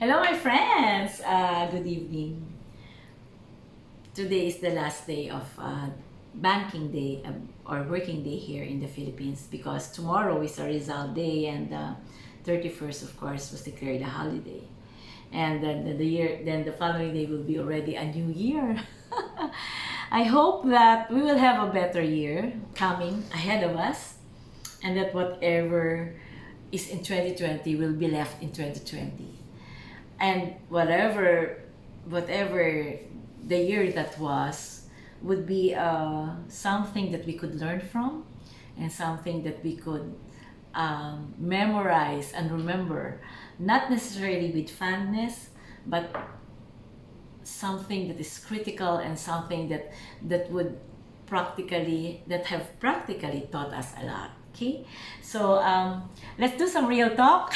Hello, my friends. Good evening. Today is the last day of banking day or working day here in the Philippines because tomorrow is a result day and 31st, of course, was declared a holiday. And then the following day will be already a new year. I hope that we will have a better year coming ahead of us and that whatever is in 2020 will be left in 2020 and whatever the year that was would be something that we could learn from and something that we could memorize and remember, not necessarily with fondness, but something that is critical and something that would practically taught us a lot. Okay, so let's do some real talk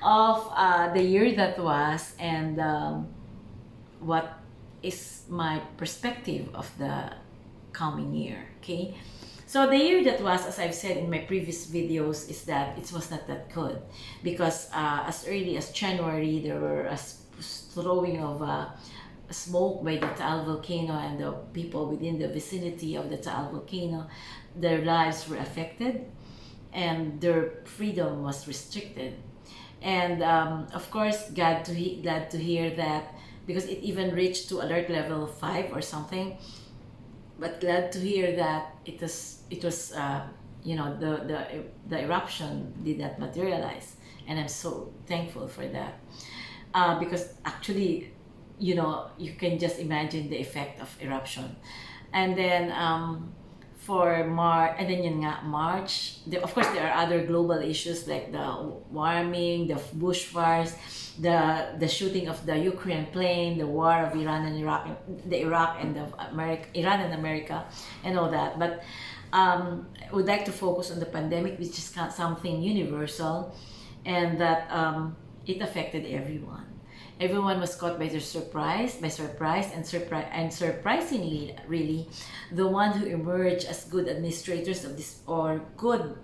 of the year that was and what is my perspective of the coming year. Okay, so the year that was, as I've said in my previous videos, is that it was not that good because as early as January there were a throwing of smoke by the Taal volcano, and the people within the vicinity of the Taal volcano, their lives were affected and their freedom was restricted. And of course, glad to hear that because it even reached to alert level 5 or something. But glad to hear that it was the eruption did not materialize, and I'm so thankful for that because actually, you can just imagine the effect of eruption. And then for March, and then yun nga, March, of course there are other global issues like the warming, the bushfires, the shooting of the Ukraine plane, the war of Iran and Iraq, the Iraq and the Iran and America, and all that. But I would like to focus on the pandemic, which is something universal, and that it affected everyone. Everyone was caught by surprise, and surprisingly, really, the one who emerged as good administrators of this or good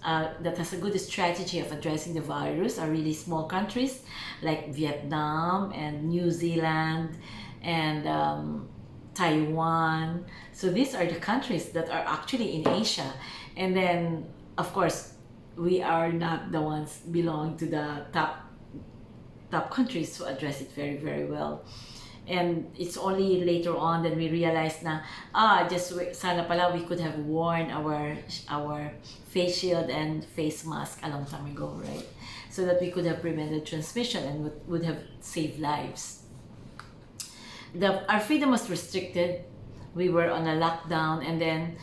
that has a good strategy of addressing the virus are really small countries like Vietnam and New Zealand and Taiwan. So these are the countries that are actually in Asia, and then of course we are not the ones belonging to the top countries to address it very very well. And it's only later on that we realized na sana pala we could have worn our face shield and face mask a long time ago, right? So that we could have prevented transmission and would have saved lives. Our freedom was restricted. We were on a lockdown, and then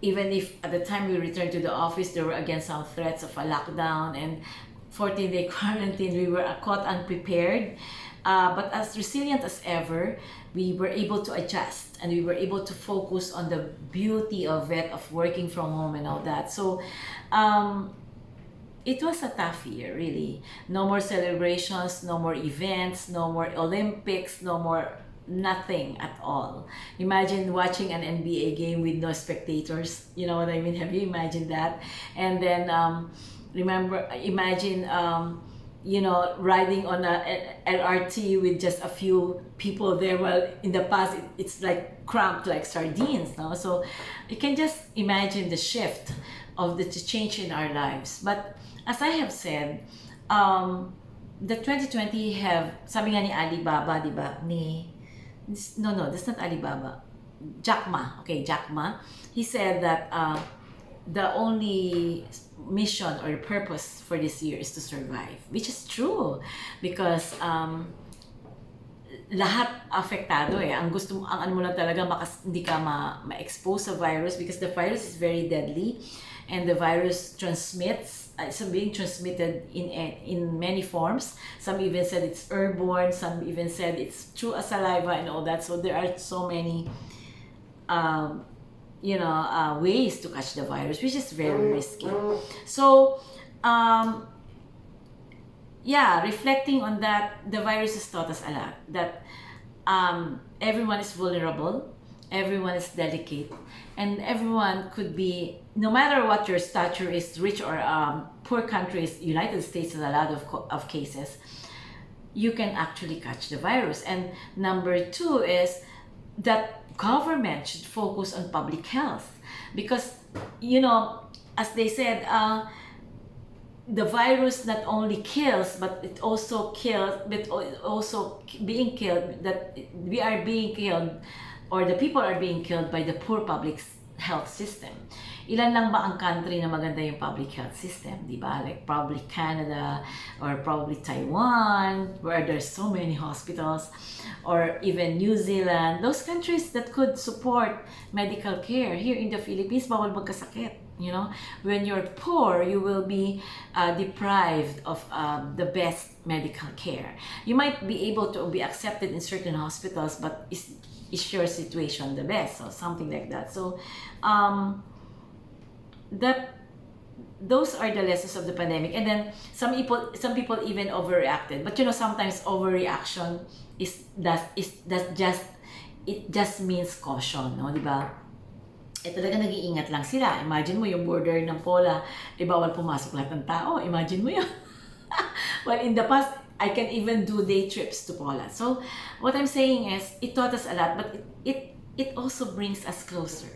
even if at the time we returned to the office there were again some threats of a lockdown and 14-day quarantine, we were caught unprepared. But as resilient as ever, we were able to adjust and we were able to focus on the beauty of it, of working from home and all that. So it was a tough year, really. No more celebrations, no more events, no more Olympics, no more nothing at all. Imagine watching an NBA game with no spectators. You know what I mean? Have you imagined that? And then imagine riding on a LRT with just a few people there. Well, in the past it's like cramped like sardines now. So you can just imagine the shift of the change in our lives. But as I have said, the 2020 have sabi nga ni Alibaba, di ba? No, that's not Alibaba. Jack Ma. Okay, Jack Ma. He said that the only mission or purpose for this year is to survive, which is true because lahat apektado eh. Ang ano mo lang talaga hindi ka ma-expose sa virus because the virus is very deadly and the virus transmits. It's being transmitted in many forms. Some even said it's airborne. Some even said it's through a saliva and all that. So there are so many ways to catch the virus, which is very risky. So, reflecting on that, the virus has taught us a lot that everyone is vulnerable, everyone is delicate, and everyone could be, no matter what your stature is, rich or poor countries. United States has a lot of cases. you can actually catch the virus. And number two is that government should focus on public health, because as they said, the virus not only kills, but it also kills, but also being killed, that we are being killed, or the people are being killed by the poor public health system. Ilan lang ba ang country na maganda yung public health system, di ba? Like probably Canada, or probably Taiwan, where there's so many hospitals, or even New Zealand, those countries that could support medical care. Here in the Philippines, bawal magkasakit. When you're poor, you will be deprived of the best medical care. You might be able to be accepted in certain hospitals, but is your situation the best, or something like that? So those are the lessons of the pandemic. And then some people even overreacted, but sometimes overreaction just means caution, no, di ba? Talaga nag-iingat lang sila. Imagine mo yung border ng Pola, bawal pumasok lahat ng tao. Imagine mo yun. Well, in the past, I can even do day trips to Pola. So, what I'm saying is, it taught us a lot, but it also brings us closer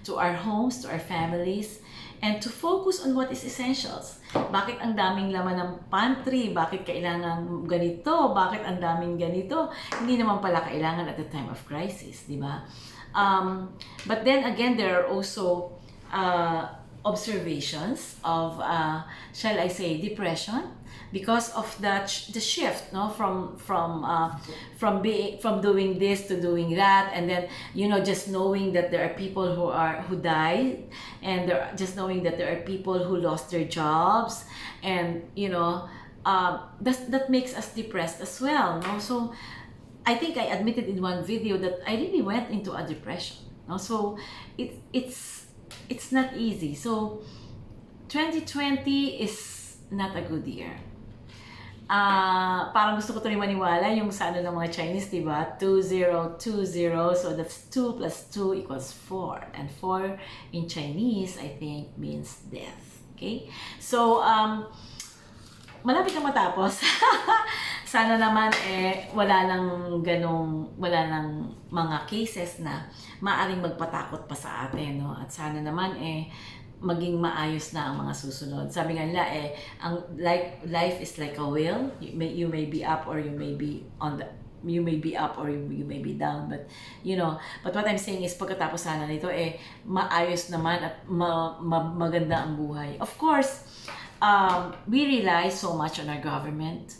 to our homes, to our families, and to focus on what is essentials. Bakit ang daming laman ng pantry? Bakit kailangan ganito? Bakit ang daming ganito? Hindi naman pala kailangan at the time of crisis, di ba? But then again, there are also observations of, shall I say, depression, because of the shift, no, from doing this to doing that, and then just knowing that there are people who died, and just knowing that there are people who lost their jobs, and that makes us depressed as well, no? So I think I admitted in one video that I really went into a depression, no? So it's not easy. So 2020 is not a good year. Parang gusto ko ito rin maniwala yung sa ng mga Chinese, diba? 2020, so that's 2 plus 2 equals 4. And 4 in Chinese, I think, means death. Okay? So, malapit na matapos. Sana naman wala nang mga cases na maaring magpatakot pa sa atin, no? At sana naman maging maayos na ang mga susunod. Sabi nga nila ang life is like a wheel. You may be up, or you may be up, or you may be down, but but what I'm saying is, pagkatapos sana nito maayos naman at maganda ang buhay. Of course, we rely so much on our government,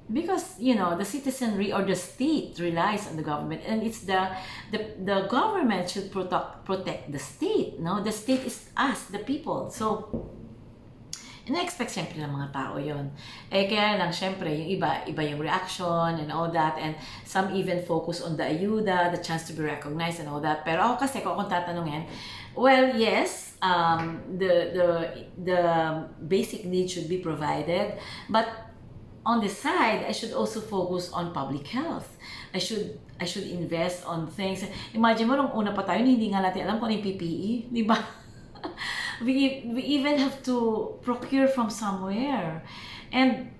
because the citizenry or the state relies on the government, and it's the government should protect the state, no? The state is us, the people. So ina-expect syempre ng mga tao yon. Kaya lang syempre yung iba yung reaction and all that, and some even focus on the ayuda, the chance to be recognized and all that. Pero ako kasi kung tatanungin, well, yes, the basic needs should be provided, but on the side, I should also focus on public health. I should invest on things. Imagine mo, nung una pa tayo, hindi nga natin alam kung ano yung PPE, di ba? we even have to procure from somewhere. And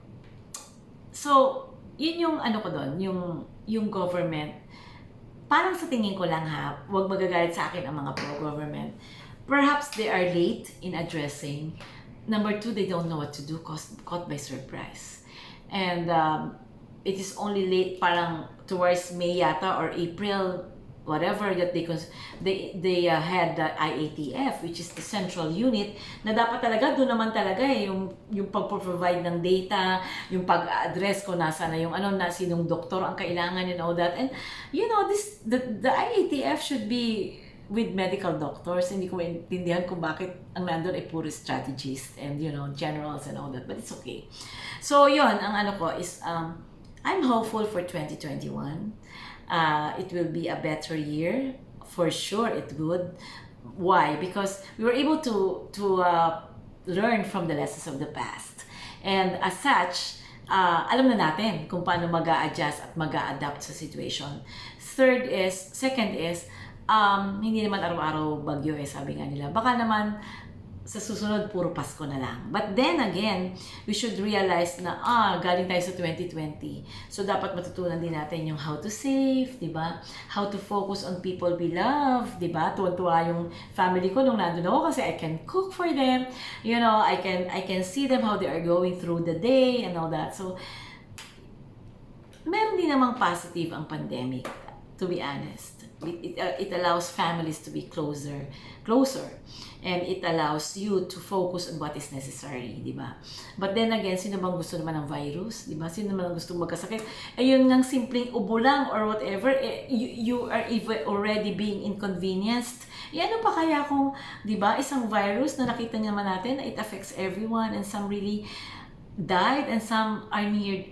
so, yun yung ko doon, yung government. Parang sa tingin ko lang huwag magagalit sa akin ang mga pro-government. Perhaps they are late in addressing. Number two, they don't know what to do, caught by surprise. And it is only late, parang towards May yata or April, whatever, that they had the IATF, which is the central unit, na dapat talaga doon naman talaga yung pag-provide ng data, yung pag-address ko nasa na yung sinong doktor ang kailangan and all that. And the IATF should be with medical doctors. Hindi ko maintindihan kung bakit ang nandun ay puro strategists and generals and all that, but it's okay. So yun, ang ko is I'm hopeful for 2021. It will be a better year, for sure it would. Why? Because we were able to learn from the lessons of the past, and as such, alam na natin kung paano mag-a-adjust at mag-a-adapt sa situation. Second is, hindi naman araw-araw bagyo sabi nga nila. Baka naman sa susunod, puro Pasko na lang. But then again, we should realize na, galing tayo sa 2020. So, dapat matutunan din natin yung how to save, di ba? How to focus on people we love, di ba? Tuwan-tuwa yung family ko nung nandun ako kasi I can cook for them. You know, I can see them how they are going through the day and all that. So, meron din namang positive ang pandemic, to be honest. It allows families to be closer, and it allows you to focus on what is necessary, di ba? But then again, sino bang gusto naman ng virus, di ba? Sino naman ang gusto magkasakit? Ayun ng simpleng ubo lang or whatever, you are even already being inconvenienced. Ano pa kaya kung, di ba, isang virus na nakita naman natin, it affects everyone, and some really died and some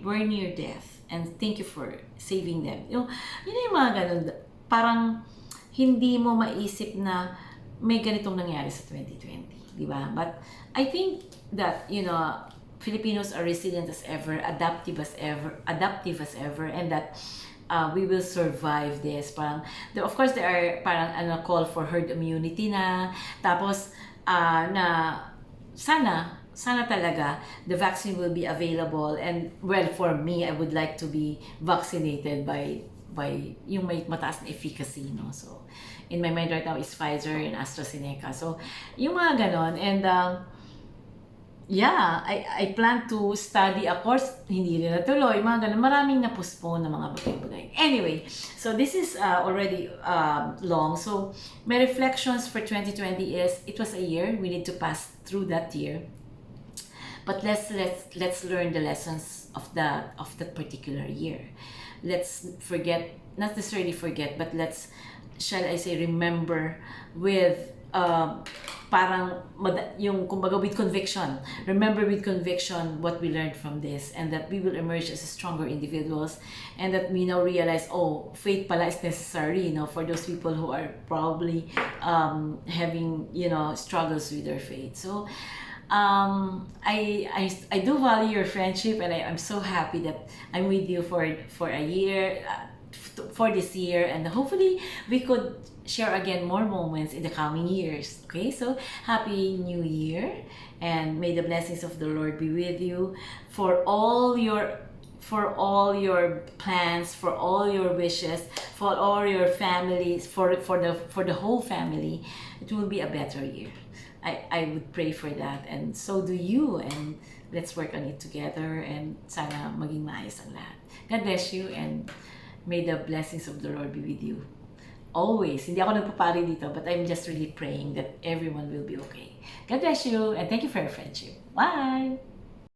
were near death, and thank you for saving them. Yun yung mga ganun, parang hindi mo maisip na may ganitong nangyari sa 2020, di ba? But I think that, Filipinos are resilient as ever, adaptive as ever, and that we will survive this. Parang, of course, there are parang call for herd immunity na, tapos na sana talaga the vaccine will be available, and well, for me, I would like to be vaccinated by yung may mataas na efficacy, no? So in my mind right now is Pfizer and AstraZeneca. So yung mga ganon, and I plan to study a course, hindi rin natuloy, mga ganon, maraming na-postpone na mga bagay-bagay. Anyway, so this is already long. So my reflections for 2020 is, it was a year, we need to pass through that year. But let's learn the lessons of that particular year. Let's not necessarily forget, but let's, shall I say, remember with parang yung kumbaga with conviction. Remember with conviction what we learned from this, and that we will emerge as stronger individuals, and that we now realize, faith pala is necessary, for those people who are probably having, struggles with their faith. So I do value your friendship, and I'm so happy that I'm with you for a year, for this year, and hopefully we could share again more moments in the coming years. Okay, so happy new year, and may the blessings of the Lord be with you for all your plans, for all your wishes, for all your families, for the whole family. It will be a better year. I would pray for that, and so do you, and let's work on it together, and sana maging maayos ang lahat. God bless you, and may the blessings of the Lord be with you always. Hindi ako nagpapari dito, but I'm just really praying that everyone will be okay. God bless you, and thank you for your friendship. Bye!